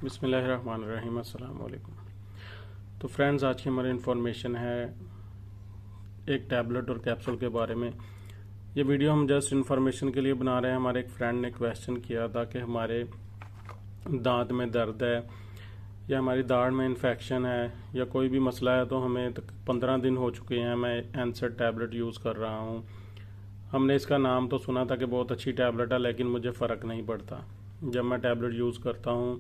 بسم اللہ الرحمن الرحیم، السلام علیکم۔ تو فرینڈز، آج کی ہماری انفارمیشن ہے ایک ٹیبلٹ اور کیپسول کے بارے میں۔ یہ ویڈیو ہم جسٹ انفارمیشن کے لیے بنا رہے ہیں۔ ہمارے ایک فرینڈ نے کویسچن کیا تھا کہ ہمارے دانت میں درد ہے یا ہماری داڑھ میں انفیکشن ہے یا کوئی بھی مسئلہ ہے، تو ہمیں 15 دن ہو چکے ہیں، میں اینسر ٹیبلٹ یوز کر رہا ہوں۔ ہم نے اس کا نام تو سنا تھا کہ بہت اچھی ٹیبلٹ ہے، لیکن مجھے فرق نہیں پڑتا۔ جب میں ٹیبلٹ یوز کرتا ہوں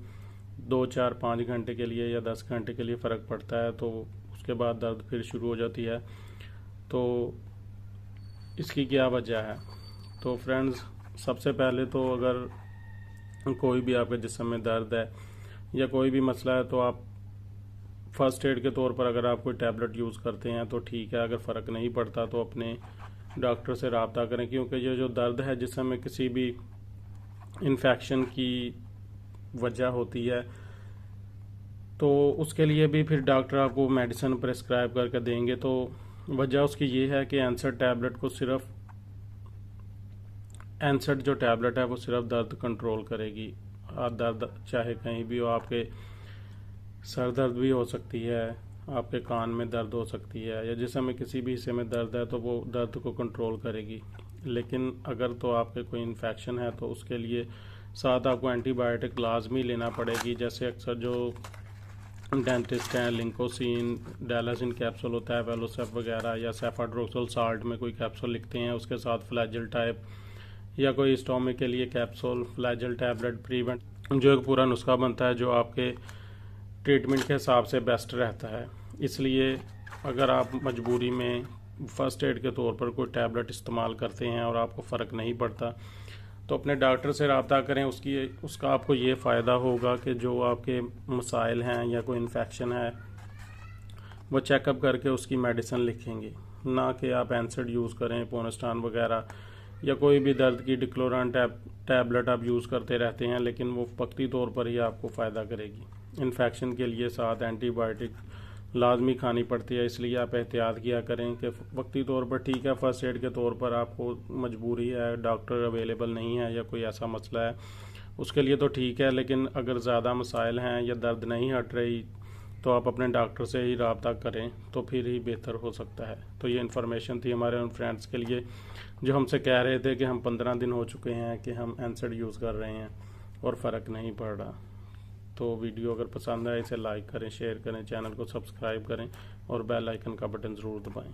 2 4 5 گھنٹے کے لیے یا 10 گھنٹے کے لیے فرق پڑتا ہے، تو اس کے بعد درد پھر شروع ہو جاتی ہے۔ تو اس کی کیا وجہ ہے؟ تو فرینڈز، سب سے پہلے تو اگر کوئی بھی آپ کے جسم میں درد ہے یا کوئی بھی مسئلہ ہے، تو آپ فرسٹ ایڈ کے طور پر اگر آپ کوئی ٹیبلٹ یوز کرتے ہیں تو ٹھیک ہے۔ اگر فرق نہیں پڑتا تو اپنے ڈاکٹر سے رابطہ کریں، کیونکہ یہ جو درد ہے جسم میں کسی بھی انفیکشن کی وجہ ہوتی ہے، تو اس کے لیے بھی پھر ڈاکٹر آپ کو میڈیسن پرسکرائب کر کے دیں گے۔ تو وجہ اس کی یہ ہے کہ اینسر ٹیبلٹ کو صرف اینسر جو ٹیبلٹ ہے وہ صرف درد کنٹرول کرے گی۔ درد چاہے کہیں بھی ہو، آپ کے سر درد بھی ہو سکتی ہے، آپ کے کان میں درد ہو سکتی ہے، یا جسم میں کسی بھی حصے میں درد ہے تو وہ درد کو کنٹرول کرے گی۔ لیکن اگر تو آپ کے کوئی انفیکشن ہے تو اس کے لیے ساتھ آپ کو اینٹی بائیوٹک لازمی لینا پڑے گی۔ جیسے اکثر جو ڈینٹسٹ ہیں، لنکوسین ڈیلازین کیپسول ہوتا ہے، ویلوسیف وغیرہ، یا سیفاڈروکسل سالٹ میں کوئی کیپسول لکھتے ہیں، اس کے ساتھ فلیجل ٹائپ یا کوئی اسٹومک کے لیے کیپسول، فلیجل ٹیبلٹ پریونٹ، جو ایک پورا نسخہ بنتا ہے جو آپ کے ٹریٹمنٹ کے حساب سے بیسٹ رہتا ہے۔ اس لیے اگر آپ مجبوری میں فرسٹ ایڈ کے طور پر کوئی ٹیبلٹ استعمال کرتے ہیں اور آپ کو فرق نہیں پڑتا، تو اپنے ڈاکٹر سے رابطہ کریں۔ اس کا آپ کو یہ فائدہ ہوگا کہ جو آپ کے مسائل ہیں یا کوئی انفیکشن ہے وہ چیک اپ کر کے اس کی میڈیسن لکھیں گے، نہ کہ آپ اینسڈ یوز کریں، پونسٹان وغیرہ، یا کوئی بھی درد کی ڈکلوران ٹیبلٹ آپ یوز کرتے رہتے ہیں، لیکن وہ وقتی طور پر ہی آپ کو فائدہ کرے گی۔ انفیکشن کے لیے ساتھ اینٹی بائیوٹک لازمی کھانی پڑتی ہے، اس لیے آپ احتیاط کیا کریں کہ وقتی طور پر ٹھیک ہے، فرسٹ ایڈ کے طور پر آپ کو مجبوری ہے، ڈاکٹر اویلیبل نہیں ہے یا کوئی ایسا مسئلہ ہے، اس کے لیے تو ٹھیک ہے۔ لیکن اگر زیادہ مسائل ہیں یا درد نہیں ہٹ رہی، تو آپ اپنے ڈاکٹر سے ہی رابطہ کریں، تو پھر ہی بہتر ہو سکتا ہے۔ تو یہ انفارمیشن تھی ہمارے ان فرینڈس کے لیے جو ہم سے کہہ رہے تھے کہ ہم 15 دن ہو چکے ہیں کہ ہم اینسڈ یوز کر رہے ہیں اور فرق نہیں پڑ رہا۔ تو ویڈیو اگر پسند آئے اسے لائک کریں، شیئر کریں، چینل کو سبسکرائب کریں اور بیل آئیکن کا بٹن ضرور دبائیں۔